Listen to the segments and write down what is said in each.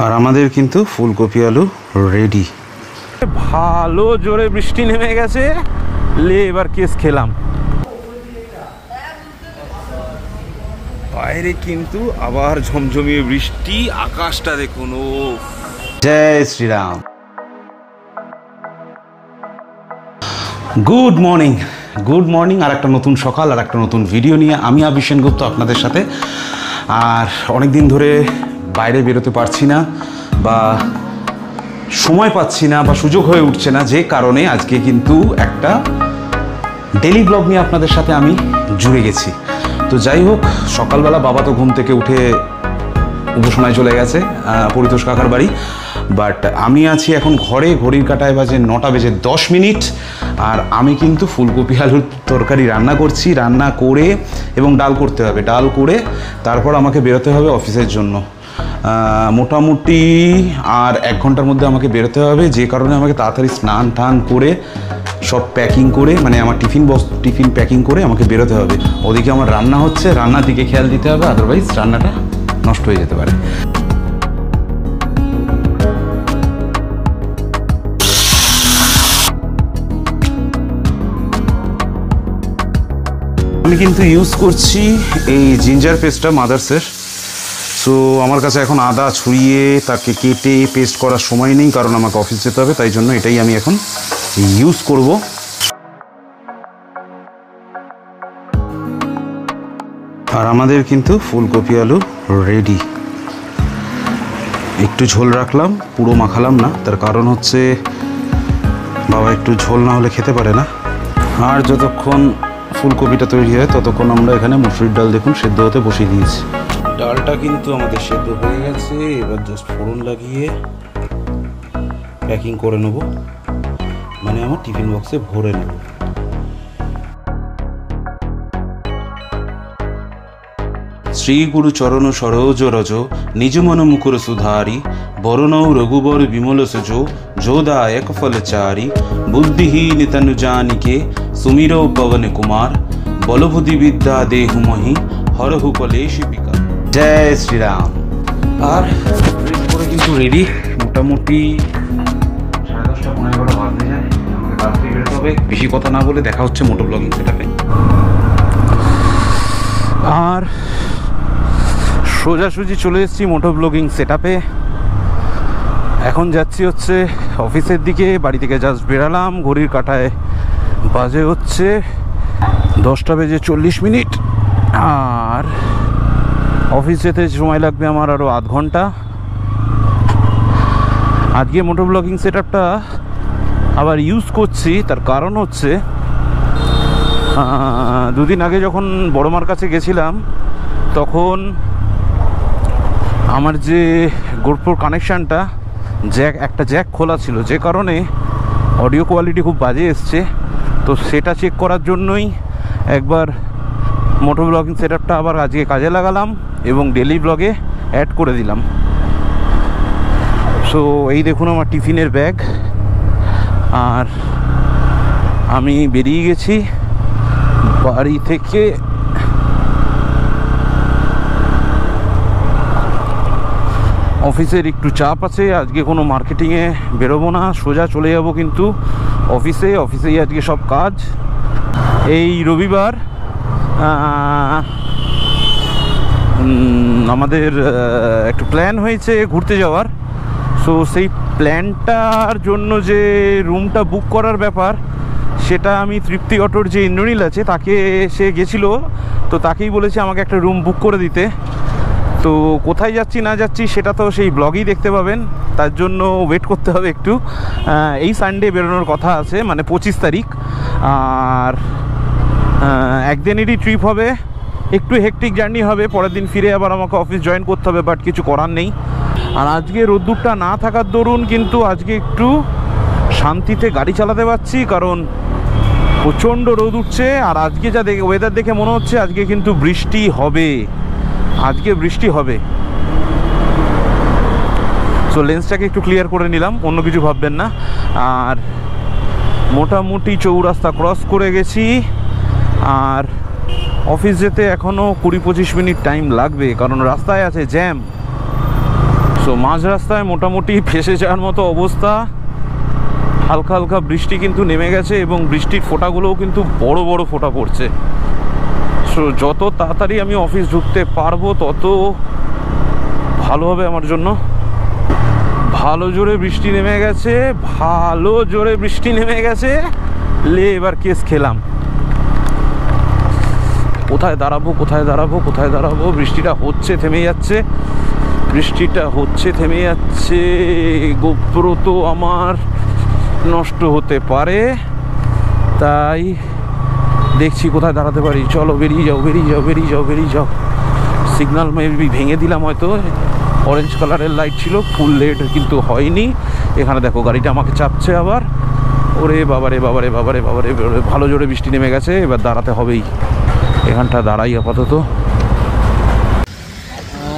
আর আমাদের কিন্তু ফুলকপি আলু রেডি। ভালো জোরে বৃষ্টি নেমে গেছে, লে এবার কেস খেলাম। বাইরে কিন্তু আবার ঝমঝমিয়ে বৃষ্টি, আকাশটা দেখুন। ও জয় Shriram. Good morning, good morning. আর একটা নতুন সকাল, আর একটা নতুন ভিডিও নিয়ে আমি আবি সেনগুপ্ত আপনাদের সাথে। আর অনেক দিন ধরে বাইরে বেরোতে পারছি না, বা সময় পাচ্ছি না, বা সুযোগ হয়ে উঠছে না, যে কারণে আজকে কিন্তু একটা ডেলি ব্লগ নিয়ে আপনাদের সাথে আমি জুড়ে গেছি। তো যাই হোক, সকালবেলা বাবা তো ঘুম থেকে উঠে উপাসনায় চলে গেছে পরিতোষ কাকার বাড়ি। বাট আমি আছি এখন ঘরে, ঘড়ির কাঁটায় বাজে 9:10। আর আমি কিন্তু ফুলকপি আলুর তরকারি রান্না করছি। রান্না করে এবং ডাল করতে হবে, ডাল করে তারপর আমাকে বেরোতে হবে অফিসের জন্য। মোটামুটি আর 1 ঘন্টার মধ্যে আমাকে বেরোতে হবে, যে কারণে আমাকে তাড়াতাড়ি স্নান টান করে সব প্যাকিং করে, মানে আমার টিফিন প্যাকিং করে আমাকে বেরোতে হবে। ওদিকে আমার রান্না হচ্ছে, রান্নার দিকে খেয়াল দিতে হবে, আদারওয়াইজ রান্নাটা নষ্ট হয়ে যেতে পারে। আমি কিন্তু ইউজ করছি এই জিঞ্জার পেস্টটা মাদার্সের। সো আমার কাছে এখন আদা ছুঁড়িয়ে তাকে কেটে পেস্ট করার সময় নেই, কারণ আমাকে অফিস যেতে হবে, তাই জন্য এটাই আমি এখন ইউজ করব। আর আমাদের কিন্তু ফুলকপি আলু রেডি। একটু ঝোল রাখলাম, পুরো মাখালাম না, তার কারণ হচ্ছে বাবা একটু ঝোল না হলে খেতে পারে না। আর যতক্ষণ ফুলকপিটা তৈরি হয় ততক্ষণ আমরা এখানে মুসুরির ডাল দেখুন সেদ্ধ হতে বসিয়ে দিয়েছি। ডালটা কিন্তু আমাদের সেদ্ধ হয়ে গেছে, এবার জাস্ট ফোড়ন লাগিয়ে প্যাকিং করে নেব, মানে আমার টিফিন বক্সে ভরে নেব। শ্রী গুরু চরণ সরোজ রজ নিজ মন মুকুর সুধারি বরণৌ রঘুবর বিমল সুজো যোদায়ক ফলচারি বুদ্ধিহীন তনু জানিকে সুমিরো পবন কুমার বলবুদ্ধি বিদ্যা দেহু মহি হরহু কলেশ বিকার। জয় শ্রীরাম। আর করে কিন্তু রেডি, মোটামুটি 10:30-11 বাজতে যায়, আমাকে তাড়াতাড়ি বেরোতে হবে। বেশি কথা না বলে দেখা হচ্ছে মোটো ব্লগিং সেটআপে। আর সোজাসুজি চলে এসেছি মোটো ব্লগিং সেটআপে। এখন যাচ্ছি হচ্ছে অফিসের দিকে। বাড়ি থেকে জাস্ট বেরালাম, ঘড়ির কাঁটায় বাজে হচ্ছে 10:40। আর অফিস যেতে সময় লাগবে আমার আরও আধ ঘন্টা। আজকে মোটো ব্লগিং সেটআপটা আবার ইউজ করছি, তার কারণ হচ্ছে 2 দিন আগে যখন বড় মার কাছে গেছিলাম তখন আমার যে গোপ্রোর কানেকশানটা একটা জ্যাক খোলা ছিল, যে কারণে অডিও কোয়ালিটি খুব বাজে এসছে। তো সেটা চেক করার জন্যই একবার মোটো ব্লগিং সেটআপটা আবার আজকে কাজে লাগালাম এবং ডেলি ব্লগে অ্যাড করে দিলাম। সো এই দেখুন আমার টিফিনের ব্যাগ। আর আমি বেরিয়ে গেছি বাড়ি থেকে। অফিসের একটু চাপ আছে, আজকে কোনো মার্কেটিংয়ে বেরোবো না, সোজা চলে যাব কিন্তু অফিসেই আজকে সব কাজ। এই রবিবার আমাদের একটু প্ল্যান হয়েছে ঘুরতে যাওয়ার। সো সেই প্ল্যানটার জন্য যে রুমটা বুক করার ব্যাপার, সেটা আমি তৃপ্তি অটোর যে ইন্দ্রনীল আছে তাকে, সে গেছিলো, তো তাকেই বলেছি আমাকে একটা রুম বুক করে দিতে। তো কোথায় যাচ্ছি না যাচ্ছি সেটা তো সেই ব্লগেই দেখতে পাবেন, তার জন্য ওয়েট করতে হবে একটু। এই সানডে বেরোনোর কথা আছে, মানে 25 তারিখ। আর একদিনেরই ট্রিপ হবে, একটু হেকটিক জার্নি হবে, পরের দিন ফিরে আবার আমাকে অফিস জয়েন করতে হবে, বাট কিছু করার নেই। আর আজকে রোদ্দুরটা না থাকার দরুন কিন্তু আজকে একটু শান্তিতে গাড়ি চালাতে পারছি, কারণ প্রচণ্ড রোদ উঠছে। আর আজকে যা ওয়েদার দেখে মনে হচ্ছে আজকে কিন্তু বৃষ্টি হবে, আজকে বৃষ্টি হবে। সো লেন্সটাকে একটু ক্লিয়ার করে নিলাম, অন্য কিছু ভাববেন না। আর মোটামুটি চৌরাস্তা ক্রস করে গেছি, আর অফিস যেতে এখনও 20-25 মিনিট টাইম লাগবে, কারণ রাস্তায় আছে জ্যাম। সো মাঝ রাস্তায় মোটামুটি ফেসে যাওয়ার মতো অবস্থা। হালকা হালকা বৃষ্টি কিন্তু নেমে গেছে এবং বৃষ্টির ফোঁটাগুলোও কিন্তু বড় বড় ফোঁটা পড়ছে। সো যত তাড়াতাড়ি আমি অফিস ঢুকতে পারবো তত ভালো হবে আমার জন্য। ভালো জোরে বৃষ্টি নেমে গেছে, ভালো জোরে বৃষ্টি নেমে গেছে। লে এবার কেস খেলাম। কোথায় দাঁড়াবো, কোথায় দাঁড়াবো, কোথায় দাঁড়াবো? বৃষ্টিটা হচ্ছে, থেমে যাচ্ছে, বৃষ্টিটা হচ্ছে, থেমে যাচ্ছে। গোপ্রো তো আমার নষ্ট হতে পারে, তাই দেখছি কোথায় দাঁড়াতে পারি। চলো বেরিয়ে যাও, বেরিয়ে যাও, বেরিয়ে যাও, বেরিয়ে যাও। সিগন্যাল মেবি ভেঙে দিলাম হয়তো। অরেঞ্জ কালারের লাইট ছিল, ফুল রেড কিন্তু হয়নি। এখানে দেখো গাড়িটা আমাকে চাপছে আবার। ওরে বাবারে বাবারে বাবারে বাবারে, ভালো জোরে বৃষ্টি নেমে গেছে, এবার দাঁড়াতে হবেই। এখানটা দাঁড়াই আপাতত।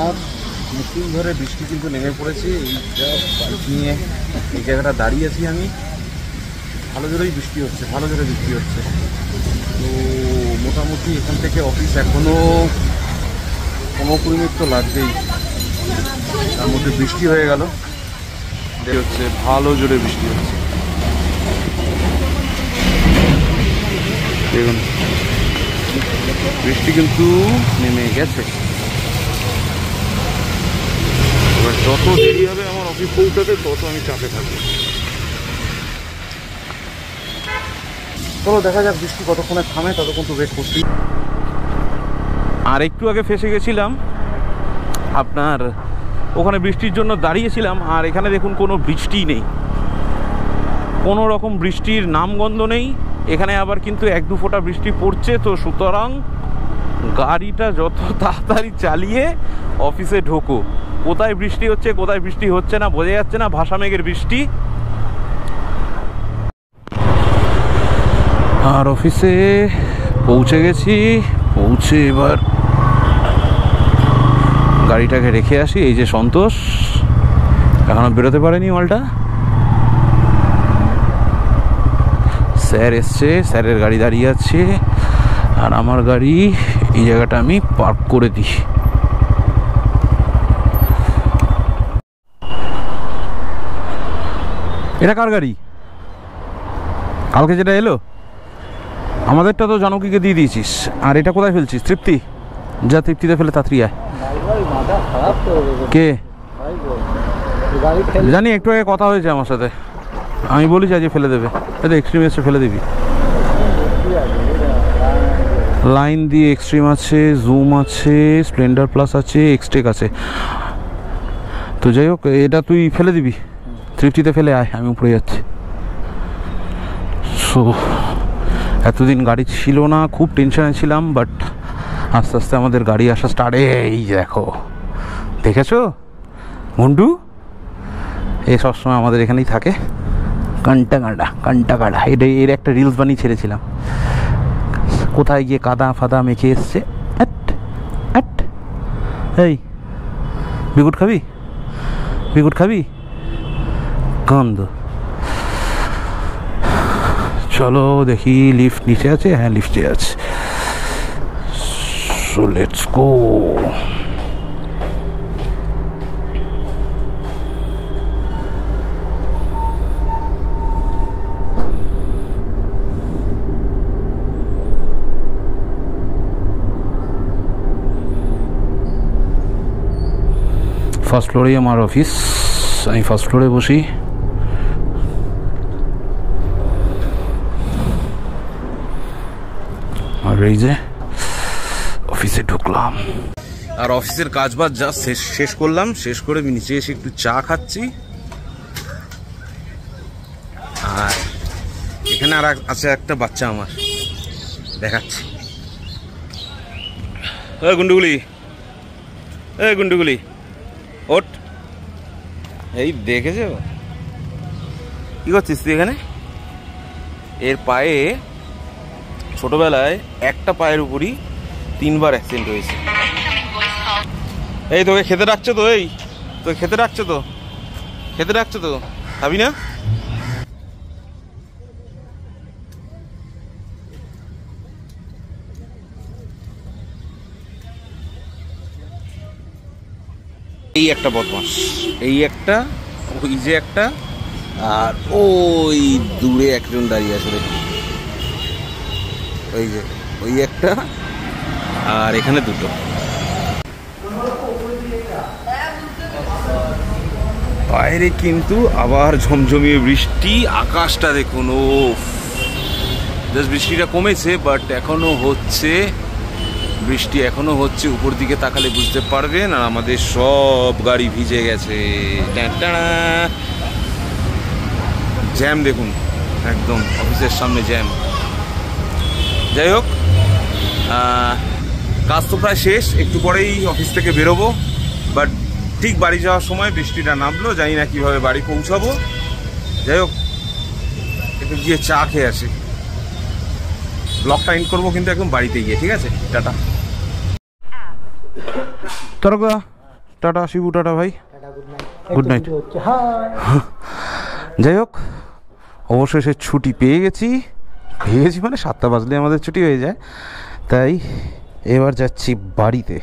আর মুসলিম ধরে বৃষ্টি কিন্তু নেমে পড়েছে। এইটা বাইক নিয়ে এই জায়গাটা দাঁড়িয়েছি আমি। ভালো জোরেই বৃষ্টি হচ্ছে, ভালো জোরে বৃষ্টি হচ্ছে। তো মোটামুটি এখান থেকে অফিস এখনও 15-20 মিনিট তো লাগবেই। তার মধ্যে বৃষ্টি হয়ে গেল, হচ্ছে ভালো জোরে বৃষ্টি হচ্ছে। দেখুন বৃষ্টি কিন্তু নেমে গেছে। এবার যত দেরি হবে আমার অফিস পৌঁছাতে তত আমি চাপে থাকবো। চলো দেখা যাক বৃষ্টি কতক্ষণে থামে, ততক্ষণ তো ওয়েট করছি। আর একটু আগে ফেসে গেছিলাম আপনার ওখানে, বৃষ্টির জন্য দাঁড়িয়েছিলাম। আর এখানে দেখুন কোনো বৃষ্টি নেই, কোনো রকম বৃষ্টির নামগন্ধ নেই এখানে। আবার কিন্তু 1-2 ফোঁটা বৃষ্টি পড়ছে। তো সুতরাং গাড়িটা যত তাড়াতাড়ি চালিয়ে অফিসে ঢোকো। কোথায় বৃষ্টি হচ্ছে, কোথায় বৃষ্টি হচ্ছে না বোঝা যাচ্ছে না। ভাষা মেঘের বৃষ্টি। আর অফিসে পৌঁছে গেছি। পৌঁছে এবার গাড়িটাকে রেখে আসি। এই যে সন্তোষ এখনো বেরোতে পারেনি মালটা। স্যার এসছে, স্যারের গাড়ি দাঁড়িয়ে আছে। আর আমার গাড়ি এই জায়গাটা আমি পার্ক করে দিই। এটা কার গাড়ি? কালকে যেটা এলো আমাদেরটা তো জানকীকে দিয়ে দিয়েছিস। আর এটা কোথায় ফেলছিস? তৃপ্তি, যা তৃপ্তিতে ফেলে তাড়াতাড়ি আয়। কে জানি, একটু আগে কথা হয়েছে আমার সাথে। আমি বলি যে আজকে ফেলে দেবে। এটা এক্সট্রিম এসে ফেলে দিবি। লাইন দিয়ে এক্সট্রিম আছে, জুম আছে, স্প্লেন্ডার প্লাস আছে, এক্সটেক আছে। তো যাই হোক, এটা তুই ফেলে দিবি, তৃপ্তিতে ফেলে আয়, আমি উপরে যাচ্ছি। সো এতদিন গাড়ি ছিল না, খুব টেনশনে ছিলাম। বাট আস্তে আস্তে আমাদের গাড়ি আসা স্টার্ট। এই দেখো, দেখেছো মুন্ডু? এ সবসময় আমাদের এখানেই থাকে। কান্টা কাঁটা, কান্টা কাঁটা। এর একটা রিলস বানিয়ে ছেড়েছিলাম। কোথায় গিয়ে কাদা ফাদা মেখে এসছে। এই বিকুট খাবি? বিকুট খাবি? গন্ধ। চলো দেখি, লিফট নিচে আছে? হ্যাঁ লিফটে আছে। So let's go. ফার্স্ট ফ্লোরেই আমার অফিস। আমি ফার্স্ট ফ্লোরে বসি। আর এই যে অফিসে ঢুকলাম। আর অফিসের কাজ বাজ যা শেষ করলাম, শেষ করে নিচে এসে একটু চা খাচ্ছি। আর এখানে আর আছে একটা বাচ্চা আমার, দেখাচ্ছি। গুন্ডুগুলি, গুন্ডুগুলি ওঠ। এই দেখেছো কি করছিস তুই এখানে? এর পায়ে ছোটবেলায় একটা পায়ের উপরই 3বার অ্যাক্সিডেন্ট হয়েছে। এই তোকে খেতে ডাকছো তো, এই তোকে খেতে ডাকছো তো, খেতে ডাকছো তো, খাবি না? এই একটা বদমাস, এই একটা, ওই যে একটা, আর ওই দূরে একজন দাঁড়িয়ে আছে দেখুন, ওই যে ওই একটা, আর এখানে দুটো। বাইরে কিন্তু আবার ঝমঝমিয়ে বৃষ্টি, আকাশটা দেখুন, ও জাস্ট বৃষ্টিটা কমেছে বাট এখনো হচ্ছে বৃষ্টি, এখনো হচ্ছে। উপর দিকে তাকালে বুঝতে পারবেন। আর আমাদের সব গাড়ি ভিজে গেছে, জ্যাম দেখুন একদম, অফিসের সামনে জ্যাম। যাই হোক, কাজ তো প্রায় শেষ, একটু পরেই অফিস থেকে বেরোবো। বাট ঠিক বাড়ি যাওয়ার সময় বৃষ্টিটা নামলো, জানি না কিভাবে বাড়ি পৌঁছাবো। যাই হোক, একটু গিয়ে চা খেয়ে আসি, ব্লগটা এন্ড করবো কিন্তু একদম বাড়িতে গিয়ে। ঠিক আছে, টাটা। তারকা টাটা, শিবু টাটা ভাই, গুড নাইট। যাই হোক, অবশেষে ছুটি পেয়ে গেছি মানে 7টা বাজলে আমাদের ছুটি হয়ে যায়, তাই এবার যাচ্ছি বাড়িতে।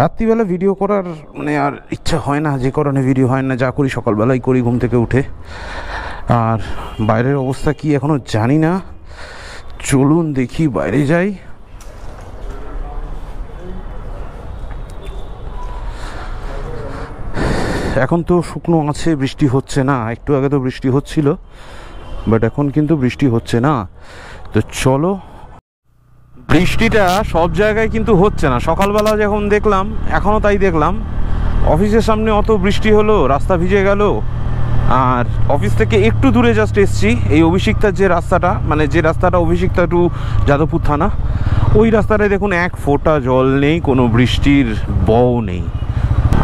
রাত্রিবেলা ভিডিও করার মানে আর ইচ্ছা হয় না, যে কারণে ভিডিও হয় না, যা করি সকালবেলাই করি ঘুম থেকে উঠে। আর বাইরের অবস্থা কি এখনও জানি না, চলুন দেখি বাইরে যাই। এখন তো শুকনো আছে, বৃষ্টি হচ্ছে না। একটু আগে তো বৃষ্টি হচ্ছিল, বাট এখন কিন্তু বৃষ্টি হচ্ছে না। তো চলো, বৃষ্টিটা সব জায়গায় কিন্তু হচ্ছে না। সকালবেলা যখন দেখলাম, এখনও তাই দেখলাম, অফিসের সামনে অত বৃষ্টি হলো, রাস্তা ভিজে গেল। আর অফিস থেকে একটু দূরে জাস্ট এসছি, এই অভিষিক্তার যে রাস্তাটা, মানে যে রাস্তাটা অভিষিক্তা টু যাদবপুর থানা, ওই রাস্তাটায় দেখুন এক ফোঁটা জল নেই, কোনো বৃষ্টির বও নেই।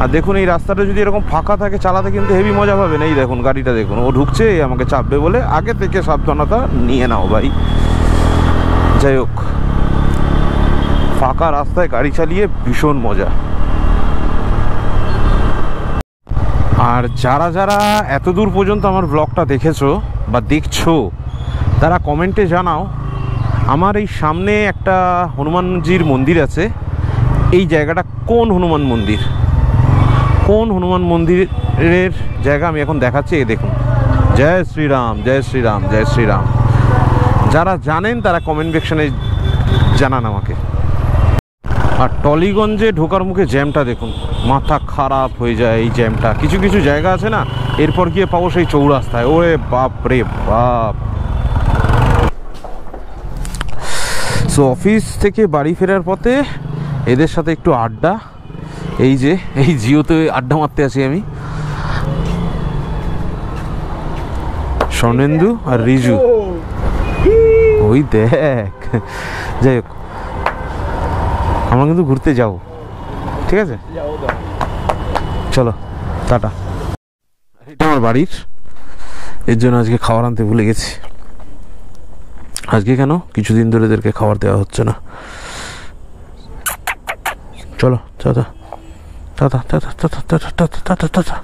আর দেখুন এই রাস্তাটা যদি এরকম ফাঁকা থাকে, চালাতে কিন্তু হেভি মজা পাবেন। এই দেখুন গাড়িটা দেখুন, ও ঢুকছে, আমাকে চাপবে বলে আগে থেকে সাবধানতা নিয়ে নাও ভাই। যাই হোক, ফাঁকা রাস্তায় গাড়ি চালিয়ে ভীষণ মজা। আর যারা যারা এত দূর পর্যন্ত আমার ব্লগটা দেখেছো বা দেখছো, তারা কমেন্টে জানাও, আমার এই সামনে একটা হনুমানজির মন্দির আছে, এই জায়গাটা কোন হনুমান মন্দির, কোন হনুমান মন্দিরের জায়গা আমি এখন দেখাচ্ছি। এই দেখুন, জয় শ্রীরাম, জয় শ্রীরাম, জয় শ্রীরাম। যারা জানেন তারা কমেন্ট সেকশনে জানান আমাকে। আর টলিগঞ্জে ঢোকার মুখে জ্যামটা দেখুন, মাথা খারাপ হয়ে যায় এই জ্যামটা। কিছু কিছু জায়গা আছে না, এরপর গিয়ে পাবো সেই চৌরাস্তায়, ওরে বাপ রে বাপ। সো অফিস থেকে বাড়ি ফেরার পথে এদের সাথে একটু আড্ডা, এই যে এই জিওতে আড্ডা মারতে আছি আমি, স্বর্ণেন্দু আর রিজু, ওই দেখ। যাই হোক, আমরা কিন্তু ঘুরতে যাবো, ঠিক আছে, চলো টাটা। এটা আমার বাড়ির, এর জন্য আজকে খাবার আনতে ভুলে গেছি। আজকে কেন, কিছুদিন ধরে এদেরকে খাবার দেওয়া হচ্ছে না। চলো tata tata tata tata tata tata tata.